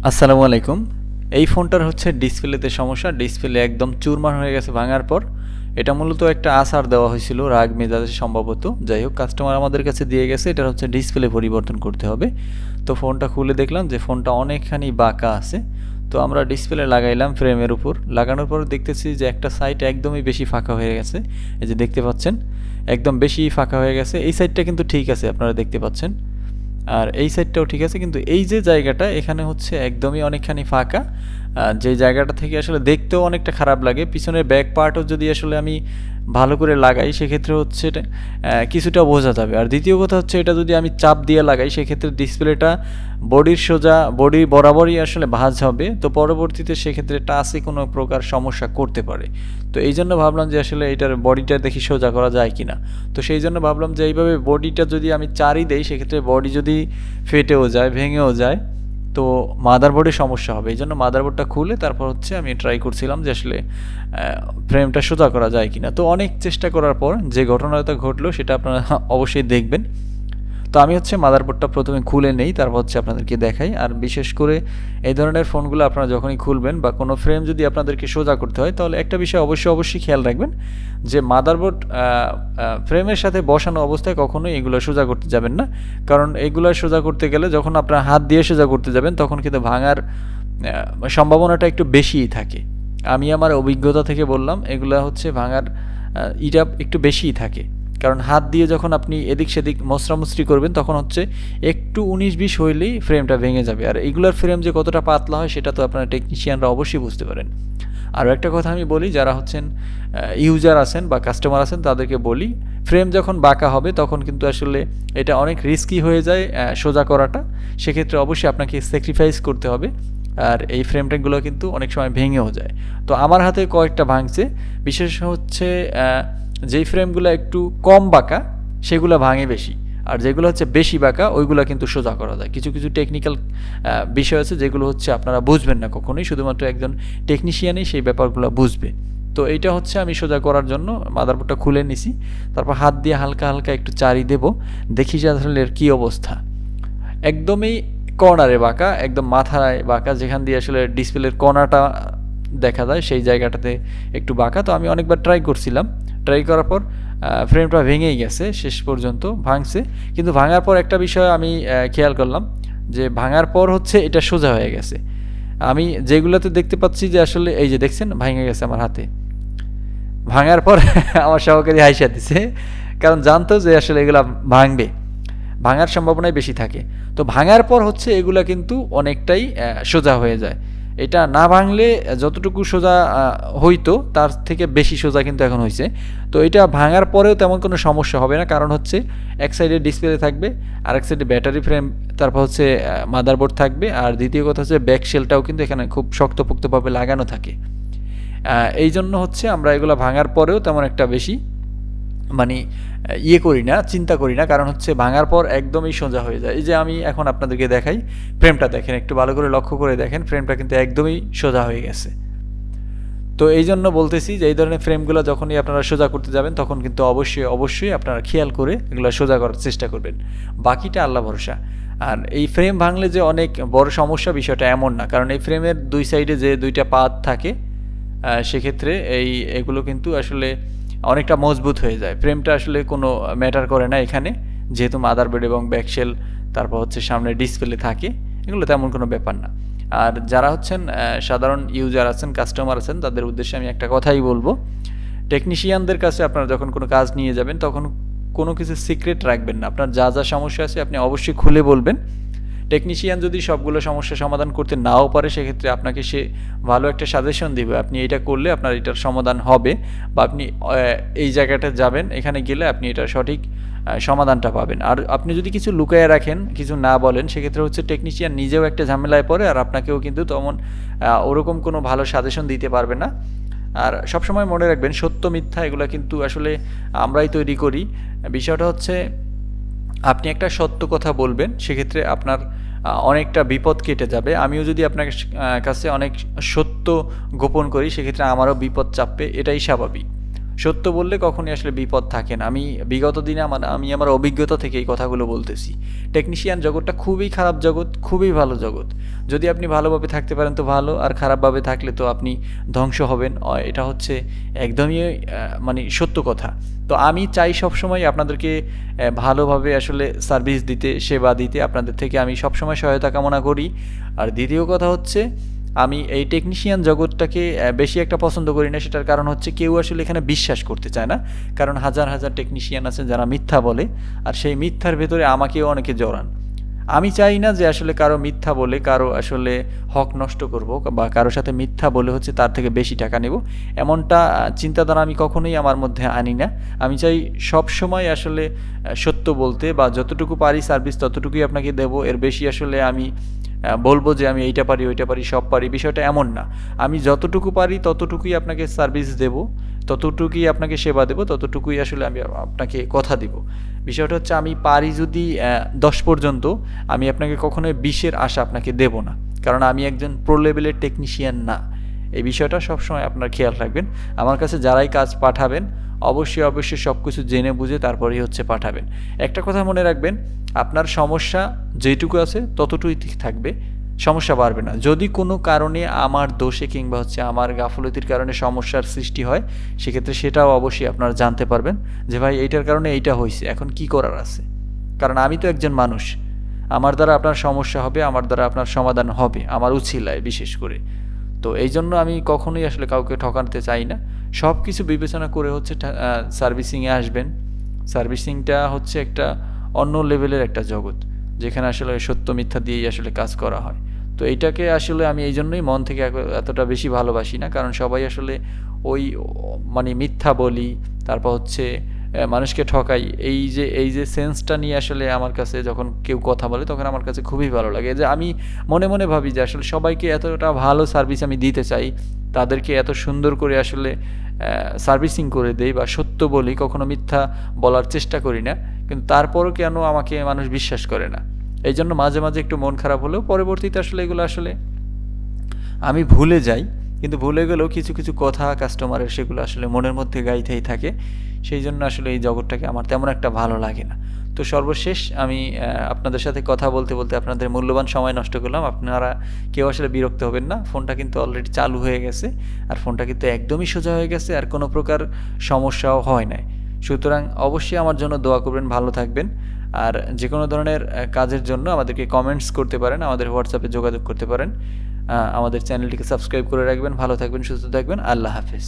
আসসালামু আলাইকুম। এই ফোনটার হচ্ছে ডিসপ্লেতে সমস্যা। ডিসপ্লে একদম চুরমার হয়ে গেছে ভাঙার পর। এটা মূলত একটা আসার দেওয়া হয়েছিল রাগ মেজাজে সম্ভবত। যাই হোক, কাস্টমার আমাদের কাছে দিয়ে গেছে এটার হচ্ছে ডিসপ্লে পরিবর্তন করতে হবে। তো ফোনটা খুলে দেখলাম যে ফোনটা অনেকখানি বাঁকা আছে। তো আমরা ডিসপ্লে লাগাইলাম ফ্রেমের উপর। লাগানোর পর দেখতেছি যে একটা সাইড একদমই বেশি ফাঁকা হয়ে গেছে। এই যে দেখতে পাচ্ছেন, একদম বেশি ফাঁকা হয়ে গেছে। এই সাইডটা কিন্তু ঠিক আছে, আপনারা দেখতে পাচ্ছেন। আর এই সাইডটাও ঠিক আছে, কিন্তু এই যে জায়গাটা এখানে হচ্ছে একদমই অনেকখানি ফাঁকা। যে জায়গাটা থেকে আসলে দেখতেও অনেকটা খারাপ লাগে। পিছনের ব্যাক পার্টও যদি আসলে আমি ভালো করে লাগাই সেক্ষেত্রে হচ্ছে কিছুটা বোঝা যাবে। আর দ্বিতীয় কথা হচ্ছে, এটা যদি আমি চাপ দিয়ে লাগাই সেক্ষেত্রে ডিসপ্লেটা বডির সোজা বডি বরাবরই আসলে ভাঁজ হবে। তো পরবর্তীতে সেক্ষেত্রে টাচে কোনো প্রকার সমস্যা করতে পারে। তো এই জন্য ভাবলাম যে আসলে এটার বডিটা দেখি সোজা করা যায় কিনা। তো সেই জন্য ভাবলাম যে এইভাবে বডিটা যদি আমি চারই দেই সেক্ষেত্রে বডি যদি ফেটেও যায়, ভেঙেও যায়, তো মাদারবোর্ডে সমস্যা হবে। এই জন্য মাদারবোর্ডটা খুলে তারপর হচ্ছে আমি ট্রাই করছিলাম যে আসলে ফ্রেমটা সোজা করা যায় কিনা। তো অনেক চেষ্টা করার পর যে ঘটনাটা ঘটলো সেটা আপনারা অবশ্যই দেখবেন। তো আমি হচ্ছে মাদারবোর্ডটা প্রথমে খুলে নেই, তারপর হচ্ছে আপনাদেরকে দেখাই। আর বিশেষ করে এই ধরনের ফোনগুলো আপনারা যখনই খুলবেন বা কোনো ফ্রেম যদি আপনাদেরকে সোজা করতে হয়, তাহলে একটা বিষয় অবশ্যই খেয়াল রাখবেন যে মাদারবোর্ড ফ্রেমের সাথে বসানো অবস্থায় কখনোই এগুলো সোজা করতে যাবেন না। কারণ এগুলো সোজা করতে গেলে যখন আপনার হাত দিয়ে সোজা করতে যাবেন তখন কিন্তু ভাঙার সম্ভাবনাটা একটু বেশিই থাকে। আমি আমার অভিজ্ঞতা থেকে বললাম, এগুলা হচ্ছে ভাঙার ইটা একটু বেশিই থাকে। কারণ হাত দিয়ে যখন আপনি এদিক সেদিক মশরামশরি করবেন তখন হচ্ছে একটু 19-20 হইলেই ফ্রেমটা ভেঙে যাবে। আর এগুলার ফ্রেম যে কতটা পাতলা হয় সেটা তো আপনারা টেকনিশিয়ানরা অবশ্যই বুঝতে পারেন। আরও একটা কথা আমি বলি, যারা হচ্ছেন ইউজার আছেন বা কাস্টমার আছেন তাদেরকে বলি, ফ্রেম যখন বাঁকা হবে তখন কিন্তু আসলে এটা অনেক রিস্কি হয়ে যায় সোজা করাটা। সেক্ষেত্রে অবশ্যই আপনাকে স্যাক্রিফাইস করতে হবে। আর এই ফ্রেমটেগুলো কিন্তু অনেক সময় ভেঙেও যায়। তো আমার হাতে কয়েকটা ভাঙছে। বিশেষ হচ্ছে যেই ফ্রেমগুলো একটু কম বাঁকা সেগুলো ভাঙে বেশি, আর যেগুলো হচ্ছে বেশি বাঁকা ওইগুলো কিন্তু সোজা করা যায়। কিছু টেকনিক্যাল বিষয় আছে যেগুলো হচ্ছে আপনারা বুঝবেন না কখনোই, শুধুমাত্র একজন টেকনিশিয়ানই সেই ব্যাপারগুলো বুঝবে। তো এইটা হচ্ছে আমি সোজা করার জন্য মাদারবোর্ডটা খুলে নিছি, তারপর হাত দিয়ে হালকা হালকা একটু চারি দেব, দেখি যে আসলে এর কী অবস্থা। একদমই কর্নারে বাঁকা, একদম মাথায় বাঁকা, যেখান দিয়ে আসলে ডিসপ্লের কর্নারটা দেখা যায় সেই জায়গাটাতে একটু বাঁকা। তো আমি অনেকবার ট্রাই করছিলাম, ট্রাই করার পর ফ্রেমটা ভেঙেই গেছে, শেষ পর্যন্ত ভাঙছে। কিন্তু ভাঙার পর একটা বিষয় আমি খেয়াল করলাম যে ভাঙার পর হচ্ছে এটা সোজা হয়ে গেছে। আমি যেগুলোতে দেখতে পাচ্ছি যে আসলে এই যে দেখছেন ভেঙে গেছে আমার হাতে, ভাঙার পর আমার সহকারী হাইসা দিছে, কারণ জানতো যে আসলে এগুলা ভাঙবে, ভাঙার সম্ভাবনাই বেশি থাকে। তো ভাঙার পর হচ্ছে এগুলা কিন্তু অনেকটাই সোজা হয়ে যায়। এটা না ভাঙলে যতটুকু সোজা হইতো তার থেকে বেশি সোজা কিন্তু এখন হয়েছে। তো এটা ভাঙার পরেও তেমন কোনো সমস্যা হবে না, কারণ হচ্ছে এক সাইডে ডিসপ্লে থাকবে, আরেক সাইডে ব্যাটারি ফ্রেম, তারপর হচ্ছে মাদারবোর্ড থাকবে। আর দ্বিতীয় কথা হচ্ছে ব্যাক শেলটাও কিন্তু এখানে খুব শক্তপোক্তভাবে লাগানো থাকে। এই জন্য হচ্ছে আমরা এগুলো ভাঙার পরেও তেমন একটা বেশি মানে করি না, চিন্তা করি না, কারণ হচ্ছে ভাঙার পর একদমই সোজা হয়ে যায়। এই যে আমি এখন আপনাদেরকে দেখাই, ফ্রেমটা দেখেন, একটু ভালো করে লক্ষ্য করে দেখেন, ফ্রেমটা কিন্তু একদমই সোজা হয়ে গেছে। তো এই জন্য বলতেছি যে এই ধরনের ফ্রেমগুলো যখনই আপনারা সোজা করতে যাবেন তখন কিন্তু অবশ্যই আপনারা খেয়াল করে এগুলো সোজা করার চেষ্টা করবেন। বাকিটা আল্লাহ ভরসা। আর এই ফ্রেম ভাঙলে যে অনেক বড় সমস্যা বিষয়টা এমন না, কারণ এই ফ্রেমের দুই সাইডে যে দুইটা পাত থাকে সেক্ষেত্রে এগুলো কিন্তু আসলে অনেকটা মজবুত হয়ে যায়। ফ্রেমটা আসলে কোনো ম্যাটার করে না এখানে, যেহেতু মাদারবোর্ড এবং ব্যাকশেল তারপর হচ্ছে সামনে ডিসপ্লে থাকে, এগুলো তেমন কোনো ব্যাপার না। আর যারা হচ্ছেন সাধারণ ইউজার আছেন, কাস্টমার আছেন, তাদের উদ্দেশ্যে আমি একটা কথাই বলবো, টেকনিশিয়ানদের কাছে আপনারা যখন কোনো কাজ নিয়ে যাবেন তখন কোনো কিছু সিক্রেট রাখবেন না। আপনার যা সমস্যা আছে আপনি অবশ্যই খুলে বলবেন। টেকনিশিয়ান যদি সবগুলো সমস্যা সমাধান করতে নাও পারে সেক্ষেত্রে আপনাকে সে ভালো একটা সাজেশন দিবে, আপনি এটা করলে আপনার এটার সমাধান হবে, বা আপনি এই জায়গাটা যাবেন, এখানে গেলে আপনি এটা সঠিক সমাধানটা পাবেন। আর আপনি যদি কিছু লুকায় রাখেন, কিছু না বলেন, সেক্ষেত্রে হচ্ছে টেকনিশিয়ান নিজেও একটা ঝামেলায় পড়ে, আর আপনাকেও কিন্তু তেমন ওরকম কোনো ভালো সাজেশন দিতে পারবে না। আর সবসময় মনে রাখবেন, সত্য মিথ্যা এগুলো কিন্তু আসলে আমরাই তৈরি করি। বিষয়টা হচ্ছে আপনি একটা সত্য কথা বলবেন, সেক্ষেত্রে আপনার অনেকটা বিপদ কেটে যাবে। আমিও যদি আপনার কাছে অনেক সত্য গোপন করি সেক্ষেত্রে আমারও বিপদ চাপবে, এটাই স্বাভাবিক। সত্য বললে কখনোই আসলে বিপদ থাকে না। আমি বিগত দিনে আমি আমার অভিজ্ঞতা থেকে এই কথাগুলো বলতেছি। টেকনিশিয়ান জগৎটা খুবই খারাপ জগৎ, খুবই ভালো জগৎ। যদি আপনি ভালোভাবে থাকতে পারেন তো ভালো, আর খারাপভাবে থাকলে তো আপনি ধ্বংস হবেন। এটা হচ্ছে একদমই মানে সত্য কথা। তো আমি চাই সবসময় আপনাদেরকে ভালোভাবে আসলে সার্ভিস দিতে, সেবা দিতে। আপনাদের থেকে আমি সবসময় সহায়তা কামনা করি। আর দ্বিতীয় কথা হচ্ছে, আমি এই টেকনিশিয়ান জগৎটাকে বেশি একটা পছন্দ করি না। সেটার কারণ হচ্ছে কেউ আসলে এখানে বিশ্বাস করতে চায় না। কারণ হাজার হাজার টেকনিশিয়ান আছে যারা মিথ্যা বলে, আর সেই মিথ্যার ভেতরে আমাকেও অনেকে জড়ান। আমি চাই না যে আসলে কারো মিথ্যা বলে কারো আসলে হক নষ্ট করব, বা কারো সাথে মিথ্যা বলে হচ্ছে তার থেকে বেশি টাকা নেব, এমনটা চিন্তাধারা আমি কখনোই আমার মধ্যে আনি না। আমি চাই সব সময় আসলে সত্য বলতে, বা যতটুকু পারি সার্ভিস ততটুকুই আপনাকে দেব। এর বেশি আসলে আমি বলবো যে আমি এইটা পারি ওইটা পারি সব পারি, বিষয়টা এমন না। আমি যতটুকু পারি ততটুকুই আপনাকে সার্ভিস দেব, ততটুকুই আপনাকে সেবা দেব, ততটুকুই আসলে আমি আপনাকে কথা দিব। বিষয়টা হচ্ছে আমি পারি যদি 10 পর্যন্ত, আমি আপনাকে কখনোই 20-এর আশা আপনাকে দেব না, কারণ আমি একজন প্রো লেভেলের টেকনিশিয়ান না। এই বিষয়টা সবসময় আপনার খেয়াল রাখবেন। আমার কাছে যারাই কাজ পাঠাবেন অবশ্যই অবশ্যই সব কিছু জেনে বুঝে তারপরেই হচ্ছে পাঠাবেন। একটা কথা মনে রাখবেন, আপনার সমস্যা যেটুকু আছে ততটুকুই থাকবে, সমস্যা বাড়বে না। যদি কোনো কারণে আমার দোষে কিংবা হচ্ছে আমার গাফলতির কারণে সমস্যার সৃষ্টি হয়, সেক্ষেত্রে সেটাও অবশ্যই আপনারা জানতে পারবেন যে ভাই এইটার কারণে এইটা হয়েছে, এখন কি করার আছে। কারণ আমি তো একজন মানুষ, আমার দ্বারা আপনার সমস্যা হবে, আমার দ্বারা আপনার সমাধান হবে, আমার উছিলায় বিশেষ করে। তো এই জন্য আমি কখনোই আসলে কাউকে ঠকাতে চাই না। সব কিছু বিবেচনা করে হচ্ছে সার্ভিসিংয়ে আসবেন। সার্ভিসিংটা হচ্ছে একটা অন্য লেভেলের একটা জগৎ, যেখানে আসলে সত্য মিথ্যা দিয়েই আসলে কাজ করা হয়। তো এইটাকে আসলে আমি এই জন্যই মন থেকে এতটা বেশি ভালোবাসি না, কারণ সবাই আসলে ওই মানে মিথ্যা বলি, তারপর হচ্ছে মানুষকে ঠকাই, এই যে সেন্সটা নিয়ে আসলে আমার কাছে যখন কেউ কথা বলে তখন আমার কাছে খুবই ভালো লাগে। যে আমি মনে মনে ভাবি যে আসলে সবাইকে এতটা ভালো সার্ভিস আমি দিতে চাই, তাদেরকে এত সুন্দর করে আসলে সার্ভিসিং করে দেই বা সত্য বলি, কখনো মিথ্যা বলার চেষ্টা করি না, কিন্তু তারপরও কেন আমাকে মানুষ বিশ্বাস করে না। এই জন্য মাঝে মাঝে একটু মন খারাপ হলেও পরবর্তীতে আসলে এগুলো আসলে আমি ভুলে যাই। কিন্তু ভুলে গেলেও কিছু কিছু কথা কাস্টমারের সেগুলো আসলে মনের মধ্যে গাইতেই থাকে। সেই জন্য আসলে এই জগৎটাকে আমার তেমন একটা ভালো লাগে না। তো সর্বশেষ আমি আপনাদের সাথে কথা বলতে বলতে আপনাদের মূল্যবান সময় নষ্ট করলাম। আপনারা কেউ আসলে বিরক্ত হবেন না। ফোনটা কিন্তু অলরেডি চালু হয়ে গেছে, আর ফোনটা কিন্তু একদমই সোজা হয়ে গেছে, আর কোনো প্রকার সমস্যাও হয় নাই। সুতরাং অবশ্যই আমার জন্য দোয়া করবেন, ভালো থাকবেন। আর যে কোনো ধরনের কাজের জন্য আমাদেরকে কমেন্টস করতে পারেন, আমাদের হোয়াটসঅ্যাপে যোগাযোগ করতে পারেন। আমাদের চ্যানেলটিকে সাবস্ক্রাইব করে রাখবেন। ভালো থাকবেন, সুস্থ থাকবেন। আল্লাহ হাফেজ।